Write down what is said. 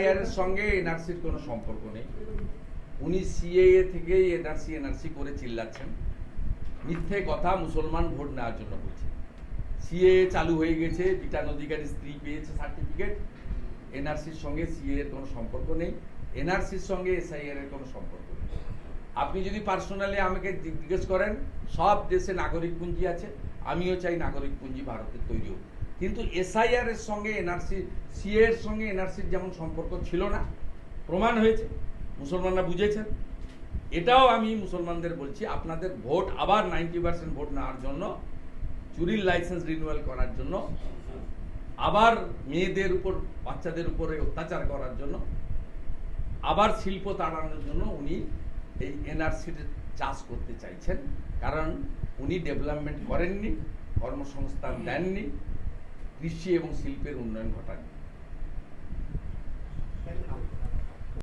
SIR এর সঙ্গে এনআরসির কোনো সম্পর্ক নেই। উনি সিএএ থেকেই এনআরসি করে চিল্লাচ্ছেন। মিথ্যে কথা, মুসলমান ভোট নেওয়ার জন্য বলছে। সিএএ চালু হয়ে গেছে, বিটান অধিকারী স্ত্রী পেয়েছে সার্টিফিকেট। এনআরসির সঙ্গে সিএএ এর কোনো সম্পর্ক নেই, এনআরসির সঙ্গে এসআইআর এর কোনো সম্পর্ক নেই। আপনি যদি পার্সোনালি আমাকে জিজ্ঞেস করেন, সব দেশে নাগরিক পুঞ্জি আছে, আমিও চাই নাগরিক পুঞ্জি ভারতের তৈরি হোক, কিন্তু এসআইআর এর সঙ্গে এনআরসি, সিএ এর সঙ্গে এনআরসির যেমন সম্পর্ক ছিল না, প্রমাণ হয়েছে, মুসলমানরা বুঝেছেন। এটাও আমি মুসলমানদের বলছি, আপনাদের ভোট আবার 90% ভোট নেওয়ার জন্য, চুরির লাইসেন্স রিনিউয়াল করার জন্য, আবার মেয়েদের উপর, বাচ্চাদের উপরে অত্যাচার করার জন্য, আবার শিল্প তাড়ানোর জন্য উনি এই এনআরসির চাষ করতে চাইছেন। কারণ উনি ডেভেলপমেন্ট করেননি, কর্মসংস্থান দেননি, কৃষি এবং শিল্পের উন্নয়ন ঘটাননি।